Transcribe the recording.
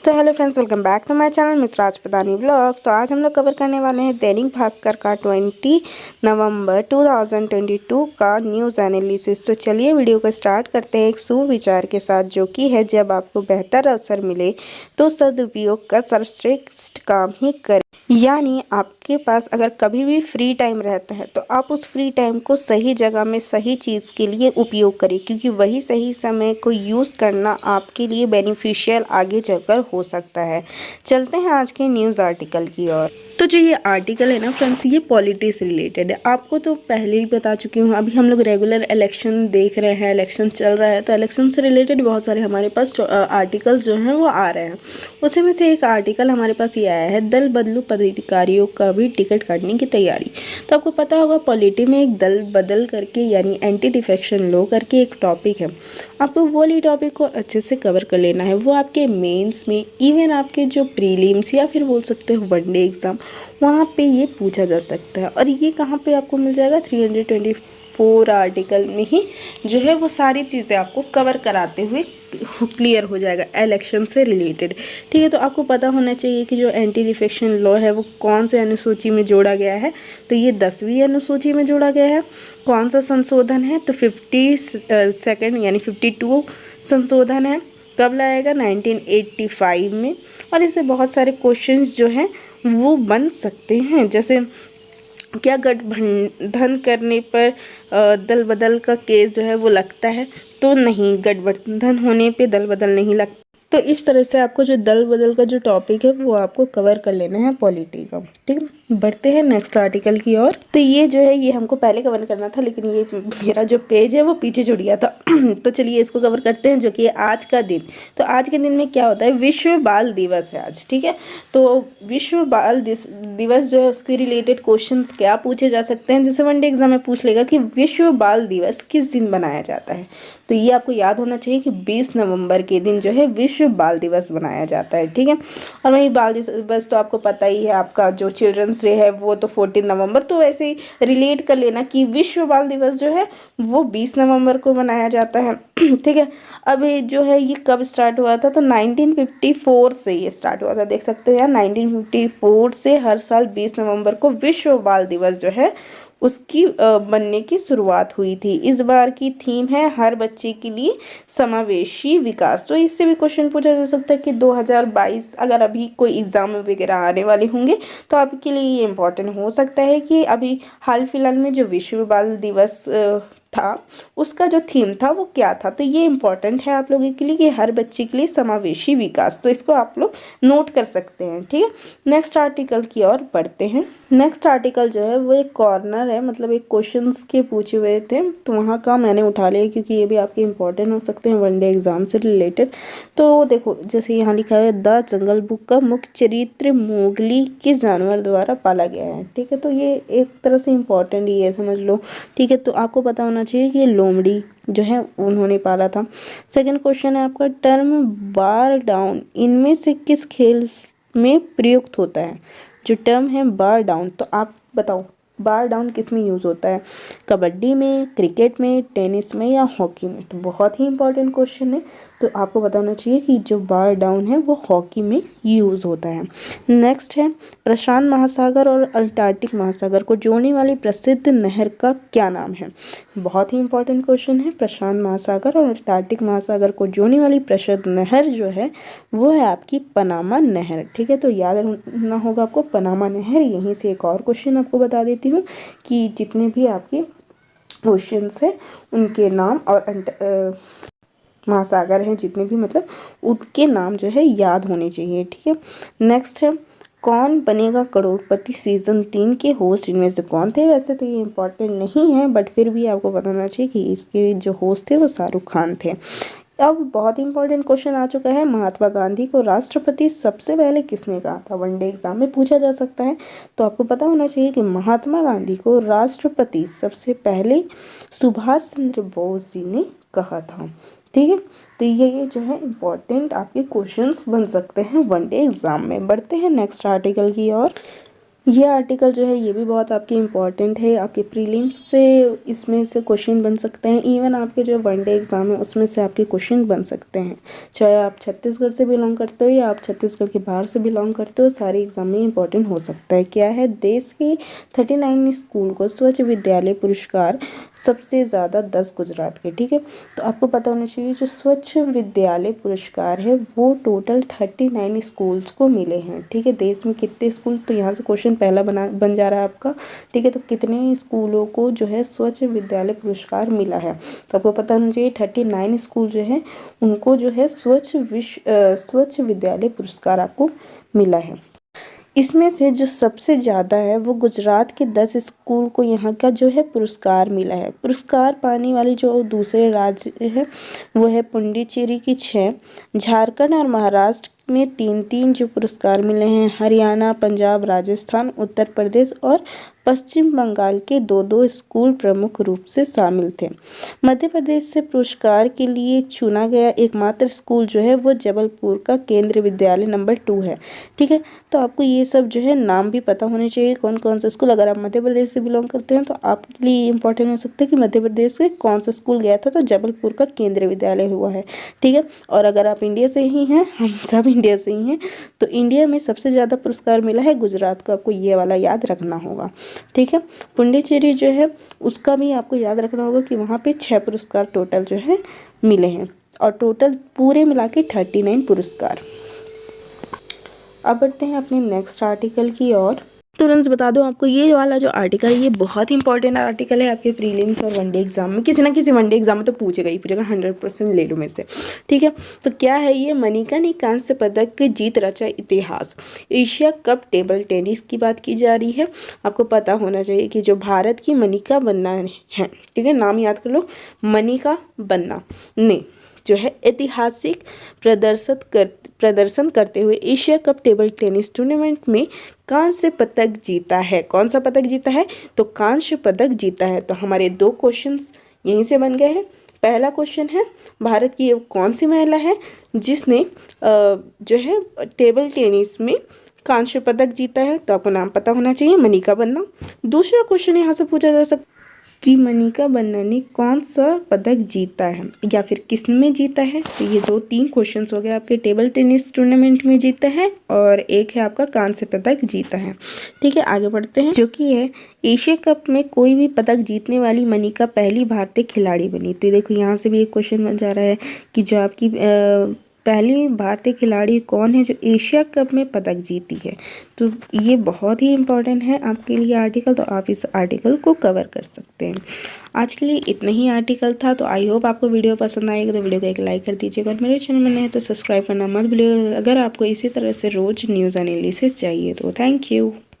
तो hello friends, welcome back to my channel miss Rajpatani blogs. तो आज हम लोग कवर करने वाले हैं दैनिक भास्कर का 20 नवंबर 2022 का न्यूज़ एनालिसिस। तो चलिए वीडियो को स्टार्ट करते हैं एक सुविचार के साथ, जो कि है जब आपको बेहतर अवसर मिले तो सदुपयोग कर सर्वश्रेष्ठ काम ही करें। यानी आपके पास अगर कभी भी फ्री टाइम रहता है तो आप उस फ्री टाइम को सही जगह में सही चीज़ के लिए उपयोग करें, क्योंकि वही सही समय को यूज़ करना आपके लिए बेनिफिशियल आगे चलकर हो सकता है। चलते हैं आज के न्यूज़ आर्टिकल की ओर। तो जो ये आर्टिकल है ना फ्रेंड्स, ये पॉलिटिक्स रिलेटेड है। आपको तो पहले ही बता चुकी हूँ। अभी हम लोग रेगुलर इलेक्शन देख रहे हैं, इलेक्शन चल रहा है, तो इलेक्शन से रिलेटेड बहुत सारे हमारे पास आर्टिकल्स जो हैं वो आ रहे हैं। उसी में से एक आर्टिकल हमारे पास ये आया है, दल बदलू पदाधिकारियों का भी टिकट काटने की तैयारी। तो आपको पता होगा पॉलिटी में एक दल बदल करके यानी एंटी डिफेक्शन लॉ करके एक टॉपिक है। आपको वो वाली टॉपिक को अच्छे से कवर कर लेना है। वो आपके मेंस में, इवन आपके जो प्रीलिम्स या फिर बोल सकते हो वनडे एग्ज़ाम, वहाँ पे ये पूछा जा सकता है। और ये कहाँ पे आपको मिल जाएगा, 324 आर्टिकल में ही जो है वो सारी चीज़ें आपको कवर कराते हुए क्लियर हो जाएगा इलेक्शन से रिलेटेड। ठीक है, तो आपको पता होना चाहिए कि जो एंटी डिफेक्शन लॉ है वो कौन से अनुसूची में जोड़ा गया है। तो ये 10वीं अनुसूची में जोड़ा गया है। कौन सा संशोधन है, तो 52 यानी 52 संशोधन है। कब लाएगा, 1985 में। और इससे बहुत सारे क्वेश्चंस जो हैं वो बन सकते हैं, जैसे क्या गठबंधन करने पर दल बदल का केस जो है वो लगता है, तो नहीं, गठबंधन होने पे दल बदल नहीं लगता। तो इस तरह से आपको जो दल बदल का जो टॉपिक है वो आपको कवर कर लेना है पॉलिटी का। ठीक है, बढ़ते हैं नेक्स्ट आर्टिकल की ओर। तो ये जो है ये हमको पहले कवर करना था, लेकिन ये मेरा जो पेज है वो पीछे छूट गया था। तो चलिए इसको कवर करते हैं, जो कि आज का दिन। तो आज के दिन में क्या होता है, विश्व बाल दिवस है आज। ठीक है, तो विश्व बाल दिवस जो है उसके रिलेटेड क्वेश्चन क्या पूछे जा सकते हैं। जैसे वनडे एग्जाम में पूछ लेगा कि विश्व बाल दिवस किस दिन बनाया जाता है, तो ये आपको याद होना चाहिए कि 20 नवंबर के दिन जो है विश्व बाल दिवस बनाया जाता है। ठीक है, और वही बाल दिवस तो आपको पता ही है, आपका जो चिल्ड्रंस डे है वो तो 14 नवंबर। तो ऐसे ही रिलेट कर लेना कि विश्व बाल दिवस जो है वो 20 नवंबर को मनाया जाता है। ठीक है, अब ये जो है ये कब स्टार्ट हुआ था, तो 1954 से ये स्टार्ट हुआ था। देख सकते हैं यार, 1954 से हर साल 20 नवंबर को विश्व बाल दिवस जो है उसकी बनने की शुरुआत हुई थी। इस बार की थीम है हर बच्चे के लिए समावेशी विकास। तो इससे भी क्वेश्चन पूछा जा सकता है कि 2022 अगर अभी कोई एग्ज़ाम वगैरह आने वाले होंगे तो आपके लिए ये इम्पोर्टेंट हो सकता है कि अभी हाल फिलहाल में जो विश्व बाल दिवस था उसका जो थीम था वो क्या था। तो ये इम्पॉर्टेंट है आप लोगों के लिए कि हर बच्चे के लिए समावेशी विकास, तो इसको आप लोग नोट कर सकते हैं। ठीक है, नेक्स्ट आर्टिकल की ओर बढ़ते हैं। नेक्स्ट आर्टिकल जो है वो एक कॉर्नर है, मतलब एक क्वेश्चंस के पूछे हुए थे, तो वहाँ का मैंने उठा लिया क्योंकि ये भी आपके इंपॉर्टेंट हो सकते हैं वनडे एग्जाम से रिलेटेड। तो देखो, जैसे यहाँ लिखा है, द जंगल बुक का मुख्य चरित्र मोगली किस जानवर द्वारा पाला गया है। ठीक है, तो ये एक तरह से इम्पॉर्टेंट ही है, समझ लो। ठीक है, तो आपको पता होना चाहिए कि ये लोमड़ी जो है उन्होंने पाला था। सेकंड क्वेश्चन है आपका, टर्म बार डाउन इनमें से किस खेल में प्रयुक्त होता है। जो टर्म है बार डाउन, तो आप बताओ बार डाउन किस में यूज़ होता है, कबड्डी में, क्रिकेट में, टेनिस में या हॉकी में। तो बहुत ही इंपॉर्टेंट क्वेश्चन है, तो आपको बताना चाहिए कि जो बार डाउन है वो हॉकी में यूज़ होता है। नेक्स्ट है, प्रशांत महासागर और अंटार्कटिक महासागर को जोड़ने वाली प्रसिद्ध नहर का क्या नाम है। बहुत ही इंपॉर्टेंट क्वेश्चन है। प्रशांत महासागर और अंटार्कटिक महासागर को जोड़ने वाली प्रसिद्ध नहर जो है वो है आपकी पनामा नहर। ठीक है, तो याद रखना होगा आपको पनामा नहर। यहीं से एक और क्वेश्चन आपको बता देती हूँ कि जितने भी आपके क्वेश्चंस हैं उनके नाम और महासागर हैं जितने भी, मतलब उनके नाम जो है याद होने चाहिए। ठीक है, नेक्स्ट है, कौन बनेगा करोड़पति सीजन 3 के होस्ट इनमें से कौन थे। वैसे तो ये इम्पोर्टेंट नहीं है, बट फिर भी आपको बताना चाहिए कि इसके जो होस्ट थे वो शाहरुख खान थे। अब बहुत इंपॉर्टेंट क्वेश्चन आ चुका है, महात्मा गांधी को राष्ट्रपति सबसे पहले किसने कहा था। वनडे एग्जाम में पूछा जा सकता है, तो आपको पता होना चाहिए कि महात्मा गांधी को राष्ट्रपति सबसे पहले सुभाष चंद्र बोस जी ने कहा था। ठीक है, तो ये जो है इम्पोर्टेंट आपके क्वेश्चंस बन सकते हैं वनडे एग्जाम में। बढ़ते हैं नेक्स्ट आर्टिकल की ओर। ये आर्टिकल जो है ये भी बहुत आपके इम्पॉर्टेंट है, आपके प्रीलिम्स से इसमें से क्वेश्चन बन सकते हैं, इवन आपके जो वनडे एग्ज़ाम है उसमें से आपके क्वेश्चन बन सकते हैं, चाहे आप छत्तीसगढ़ से बिलोंग करते हो या आप छत्तीसगढ़ के बाहर से बिलोंग करते हो, सारे एग्ज़ाम में इंपॉर्टेंट हो सकता है। क्या है, देश के 39 स्कूल को स्वच्छ विद्यालय पुरस्कार सबसे ज़्यादा 10 गुजरात के। ठीक है, तो आपको पता होना चाहिए जो स्वच्छ विद्यालय पुरस्कार है वो टोटल 39 स्कूल्स को मिले हैं। ठीक है, देश में कितने स्कूल, तो यहाँ से क्वेश्चन पहला बन जा रहा है आपका। ठीक है, तो कितने स्कूलों को जो है स्वच्छ विद्यालय पुरस्कार मिला है, तो आपको पता होना चाहिए 39 स्कूल जो है उनको जो है स्वच्छ विद्यालय पुरस्कार आपको मिला है। इसमें से जो सबसे ज़्यादा है वो गुजरात के 10 स्कूल को यहाँ का जो है पुरस्कार मिला है। पुरस्कार पाने वाले जो दूसरे राज्य है वो है पुडुचेरी की 6, झारखंड और महाराष्ट्र में 3-3 जो पुरस्कार मिले हैं, हरियाणा, पंजाब, राजस्थान, उत्तर प्रदेश और पश्चिम बंगाल के 2-2 स्कूल प्रमुख रूप से शामिल थे। मध्य प्रदेश से पुरस्कार के लिए चुना गया एकमात्र स्कूल जो है वो जबलपुर का केंद्रीय विद्यालय नंबर 2 है। ठीक है, तो आपको ये सब जो है नाम भी पता होने चाहिए कौन कौन सा स्कूल। अगर आप मध्य प्रदेश से बिलोंग करते हैं तो आपके लिए इंपॉर्टेंट हो सकता है कि मध्य प्रदेश से कौन सा स्कूल गया था, तो जबलपुर का केंद्रीय विद्यालय हुआ है। ठीक है, और अगर आप इंडिया से ही हैं, हम सब इंडिया से ही हैं, तो इंडिया में सबसे ज़्यादा पुरस्कार मिला है गुजरात को, आपको ये वाला याद रखना होगा। ठीक है, पुडुचेरी जो है उसका भी आपको याद रखना होगा कि वहाँ पे 6 पुरस्कार टोटल जो है मिले हैं और टोटल पूरे मिला के 39 पुरस्कार। अब बढ़ते हैं अपने नेक्स्ट आर्टिकल की ओर। तुरंत बता दूं आपको ये वाला जो आर्टिकल है ये बहुत इंपॉर्टेंट आर्टिकल है आपके प्रीलिम्स और वनडे एग्जाम में, किसी ना किसी वनडे एग्जाम में तो पूछेगा ही पूछेगा, 100% ले लो में से। ठीक है, तो क्या है ये, मनिका ने कांस्य पदक की जीत रचा इतिहास। एशिया कप टेबल टेनिस की बात की जा रही है। आपको पता होना चाहिए कि जो भारत की मनिका बन्ना है, ठीक है, नाम याद कर लो, मनिका बन्ना ने जो है ऐतिहासिक प्रदर्शन करते हुए Asia cup table tennis tournament में कांस्य पदक जीता है। कौन सा पदक जीता है, तो कांस्य पदक जीता है। तो हमारे 2 क्वेश्चंस यहीं से बन गए हैं। पहला क्वेश्चन है, भारत की कौन सी महिला है जिसने जो है टेबल टेनिस में कांस्य पदक जीता है, तो आपको नाम पता होना चाहिए, मनिका बन्ना। दूसरा क्वेश्चन यहाँ से पूछा जा सकता कि मनिका बन्ना ने कौन सा पदक जीता है या फिर किस में जीता है। तो ये 2-3 क्वेश्चंस हो गए आपके, टेबल टेनिस टूर्नामेंट में जीता है और एक है आपका कांस्य पदक जीता है। ठीक है, आगे बढ़ते हैं, जो कि है एशिया कप में कोई भी पदक जीतने वाली मनिका पहली भारतीय खिलाड़ी बनी। तो देखो यहाँ से भी एक क्वेश्चन बन जा रहा है कि जो आपकी पहली भारतीय खिलाड़ी कौन है जो एशिया कप में पदक जीती है। तो ये बहुत ही इम्पोर्टेंट है आपके लिए आर्टिकल, तो आप इस आर्टिकल को कवर कर सकते हैं। आज के लिए इतना ही आर्टिकल था, तो आई होप आपको वीडियो पसंद आएगा, तो वीडियो को एक लाइक कर दीजिएगा और मेरे चैनल में नए हैं तो सब्सक्राइब करना मत भूलिएगा। अगर आपको इसी तरह से रोज़ न्यूज़ एनालिसिस चाहिए तो थैंक यू।